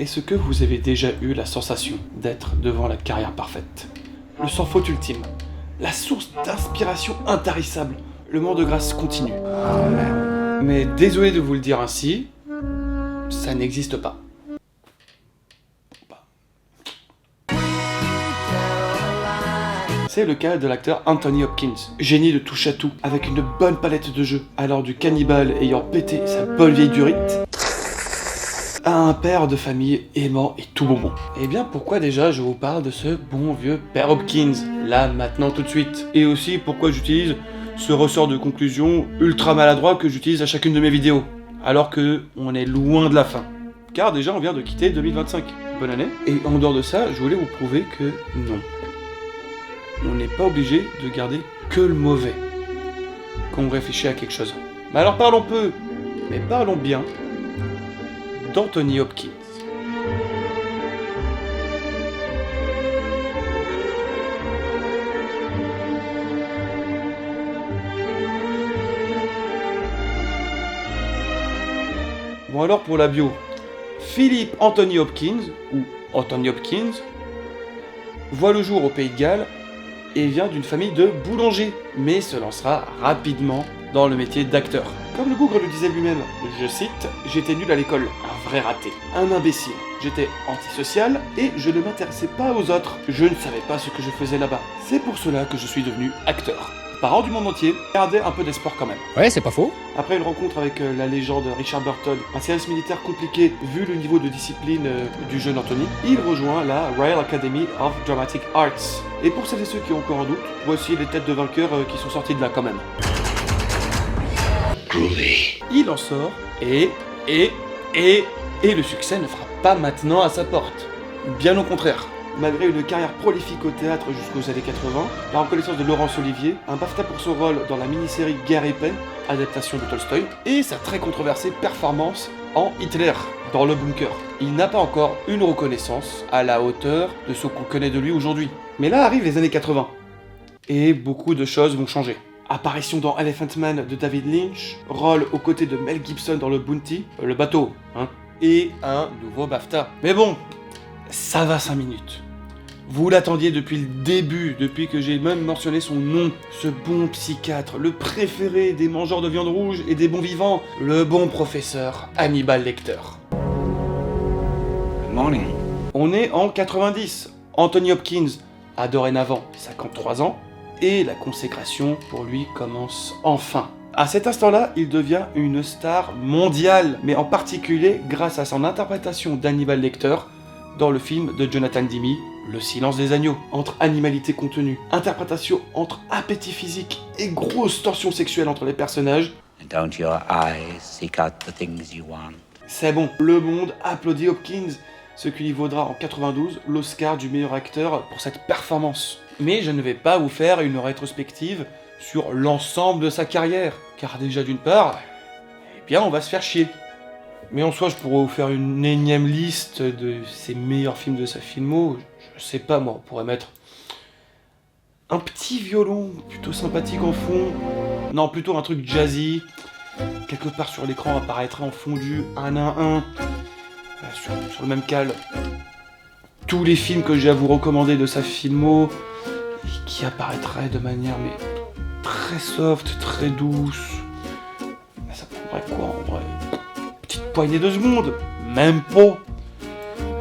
Est-ce que vous avez déjà eu la sensation d'être devant la carrière parfaite? Le sans faute ultime, la source d'inspiration intarissable, le moment de grâce continu. Mais désolé de vous le dire ainsi, ça n'existe pas. C'est le cas de l'acteur Anthony Hopkins, génie de touche à tout, avec une bonne palette de jeux, alors du cannibale ayant pété sa bonne vieille durite, à un père de famille aimant et tout bonbon. Et bien pourquoi déjà je vous parle de ce bon vieux père Hopkins, là, maintenant, tout de suite. Et aussi pourquoi j'utilise ce ressort de conclusion ultra maladroit que j'utilise à chacune de mes vidéos, alors que on est loin de la fin. Car déjà on vient de quitter 2025. Bonne année. Et en dehors de ça, je voulais vous prouver que non. On n'est pas obligé de garder que le mauvais quand on réfléchit à quelque chose. Mais alors parlons peu, mais parlons bien d'Anthony Hopkins. Bon alors pour la bio, Philip Anthony Hopkins, ou Anthony Hopkins, voit le jour au Pays de Galles et vient d'une famille de boulangers, mais se lancera rapidement dans le métier d'acteur. Comme le bougre le disait lui-même, je cite, « J'étais nul à l'école, un vrai raté, un imbécile. J'étais antisocial et je ne m'intéressais pas aux autres. Je ne savais pas ce que je faisais là-bas. C'est pour cela que je suis devenu acteur. » Parents du monde entier, gardez un peu d'espoir quand même. Ouais, c'est pas faux. Après une rencontre avec la légende Richard Burton, un service militaire compliqué vu le niveau de discipline du jeune Anthony, il rejoint la Royal Academy of Dramatic Arts. Et pour celles et ceux qui ont encore un doute, voici les têtes de vainqueurs qui sont sorties de là quand même. Groovy. Il en sort et le succès ne frappe pas maintenant à sa porte. Bien au contraire. Malgré une carrière prolifique au théâtre jusqu'aux années 80, la reconnaissance de Laurence Olivier, un BAFTA pour son rôle dans la mini-série Guerre et Paix, adaptation de Tolstoï, et sa très controversée performance en Hitler, dans Le Bunker. Il n'a pas encore une reconnaissance à la hauteur de ce qu'on connaît de lui aujourd'hui. Mais là arrivent les années 80, et beaucoup de choses vont changer. Apparition dans Elephant Man de David Lynch, rôle aux côtés de Mel Gibson dans le Bounty, le bateau, hein, et un nouveau BAFTA. Mais bon, ça va 5 minutes. Vous l'attendiez depuis le début, depuis que j'ai même mentionné son nom. Ce bon psychiatre, le préféré des mangeurs de viande rouge et des bons vivants, le bon professeur Hannibal Lecter. Good morning. On est en 90. Anthony Hopkins a dorénavant 53 ans, et la consécration pour lui commence enfin. À cet instant-là, il devient une star mondiale, mais en particulier grâce à son interprétation d'Hannibal Lecter dans le film de Jonathan Demme, Le Silence des Agneaux. Entre animalité contenue, interprétation entre appétit physique et grosse tension sexuelle entre les personnages, And don't your eyes seek out the things you want. c'est bon. Le monde applaudit Hopkins, ce qui lui vaudra en 92 l'Oscar du meilleur acteur pour cette performance. Mais je ne vais pas vous faire une rétrospective sur l'ensemble de sa carrière, car déjà d'une part, eh bien on va se faire chier. Mais en soi, je pourrais vous faire une énième liste de ses meilleurs films de sa filmo. Je sais pas, moi, on pourrait mettre un petit violon plutôt sympathique en fond. Non, plutôt un truc jazzy. Quelque part sur l'écran apparaîtrait en fondu un à un. Sur le même cal. Tous les films que j'ai à vous recommander de sa filmo, et qui apparaîtraient de manière mais très soft, très douce. Ça prendrait quoi en vrai? Poignée de secondes, même pas.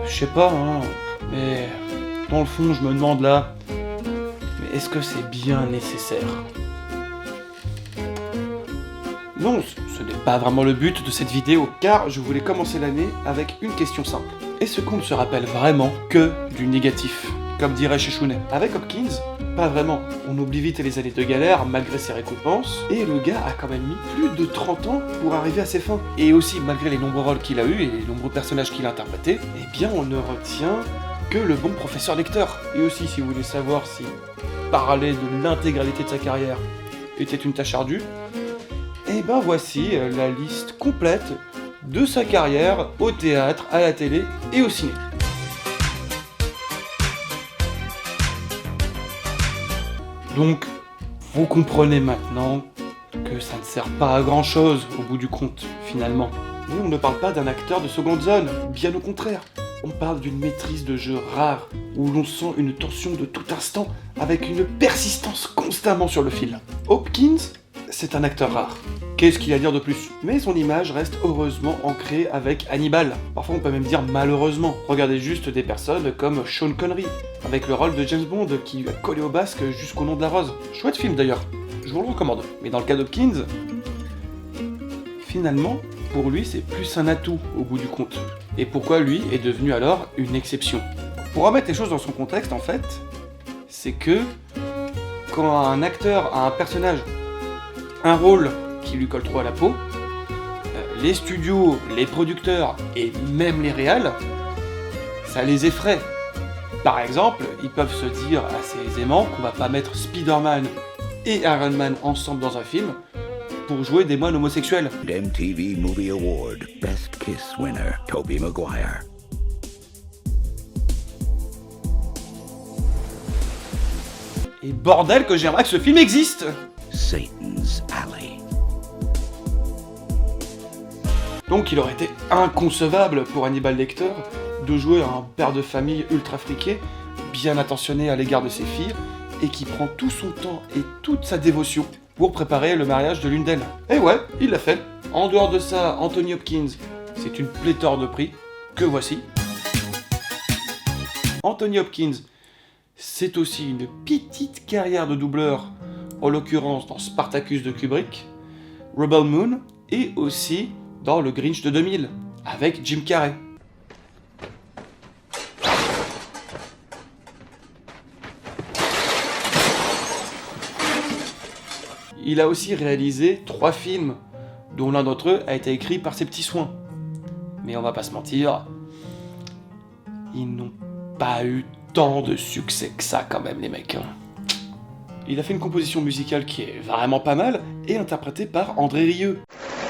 Je sais pas, hein, mais dans le fond, je me demande là, mais est-ce que c'est bien nécessaire? Non, ce n'est pas vraiment le but de cette vidéo, car je voulais commencer l'année avec une question simple. Est-ce qu'on ne se rappelle vraiment que du négatif, comme dirait Chechounet? Avec Hopkins, pas vraiment. On oublie vite les années de galère malgré ses récompenses, et le gars a quand même mis plus de 30 ans pour arriver à ses fins. Et aussi, malgré les nombreux rôles qu'il a eus et les nombreux personnages qu'il a interprétés, eh bien on ne retient que le bon professeur Lecter. Et aussi, si vous voulez savoir si parler de l'intégralité de sa carrière était une tâche ardue, et ben voici la liste complète de sa carrière au théâtre, à la télé et au ciné. Donc, vous comprenez maintenant que ça ne sert pas à grand chose au bout du compte, finalement. Nous, on ne parle pas d'un acteur de seconde zone, bien au contraire. On parle d'une maîtrise de jeu rare, où l'on sent une tension de tout instant, avec une persistance constamment sur le fil. Hopkins, c'est un acteur rare. Qu'est-ce qu'il y a à dire de plus? Mais son image reste heureusement ancrée avec Hannibal. Parfois on peut même dire malheureusement. Regardez juste des personnes comme Sean Connery, avec le rôle de James Bond qui lui a collé au basque jusqu'au nom de la rose. Chouette film d'ailleurs, je vous le recommande. Mais dans le cas d'Hopkins, finalement, pour lui c'est plus un atout au bout du compte. Et pourquoi lui est devenu alors une exception? Pour remettre les choses dans son contexte en fait, c'est que quand un acteur a un personnage, un rôle qui lui colle trop à la peau, les studios, les producteurs et même les réals, ça les effraie. Par exemple, ils peuvent se dire assez aisément qu'on va pas mettre Spider-Man et Iron Man ensemble dans un film pour jouer des moines homosexuels. MTV Movie Award Best Kiss winner Tobey Maguire. Et bordel que j'aimerais que ce film existe! Satan's Alley. Donc il aurait été inconcevable pour Hannibal Lecter de jouer un père de famille ultra friqué, bien attentionné à l'égard de ses filles, et qui prend tout son temps et toute sa dévotion pour préparer le mariage de l'une d'elles. Et ouais, il l'a fait. En dehors de ça, Anthony Hopkins, c'est une pléthore de prix, que voici. Anthony Hopkins, c'est aussi une petite carrière de doubleur, en l'occurrence dans Spartacus de Kubrick, Rebel Moon, et aussi dans Le Grinch de 2000, avec Jim Carrey. Il a aussi réalisé 3 films, dont l'un d'entre eux a été écrit par ses petits soins. Mais on va pas se mentir, ils n'ont pas eu tant de succès que ça quand même les mecs. Il a fait une composition musicale qui est vraiment pas mal, et interprétée par André Rieu.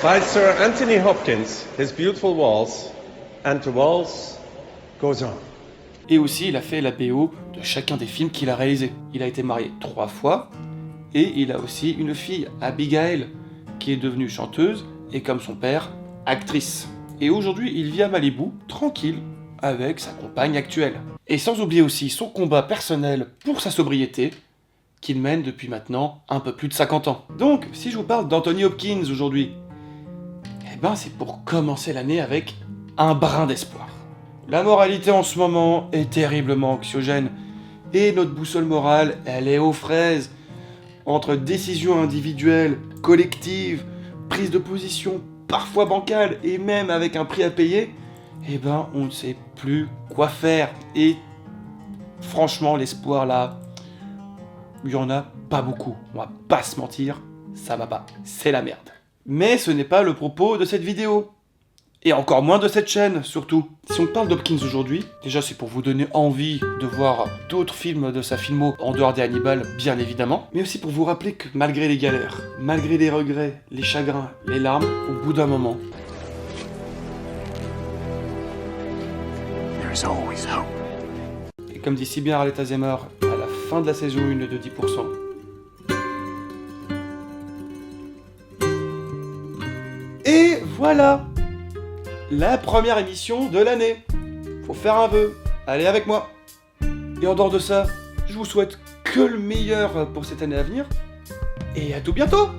By Sir Anthony Hopkins, his beautiful waltz, and to waltz goes on. Et aussi il a fait la BO de chacun des films qu'il a réalisés. Il a été marié 3 fois, et il a aussi une fille, Abigail, qui est devenue chanteuse, et comme son père, actrice. Et aujourd'hui, il vit à Malibu, tranquille, avec sa compagne actuelle. Et sans oublier aussi son combat personnel pour sa sobriété, qu'il mène depuis maintenant un peu plus de 50 ans. Donc, si je vous parle d'Anthony Hopkins aujourd'hui, eh ben c'est pour commencer l'année avec un brin d'espoir. La moralité en ce moment est terriblement anxiogène, et notre boussole morale, elle est aux fraises. Entre décisions individuelles, collectives, prise de position parfois bancales et même avec un prix à payer, eh ben on ne sait plus quoi faire. Et franchement l'espoir là, il y en a pas beaucoup. On va pas se mentir, ça va pas, c'est la merde. Mais ce n'est pas le propos de cette vidéo. Et encore moins de cette chaîne, surtout. Si on parle d'Hopkins aujourd'hui, déjà c'est pour vous donner envie de voir d'autres films de sa filmo en dehors des Hannibal, bien évidemment, mais aussi pour vous rappeler que malgré les galères, malgré les regrets, les chagrins, les larmes, au bout d'un moment, There's always hope. et comme dit si bien Arlette Azemmer à la fin de la saison 1 de 10%, et voilà la première émission de l'année. Faut faire un vœu. Allez avec moi. Et en dehors de ça, je vous souhaite que le meilleur pour cette année à venir. Et à tout bientôt.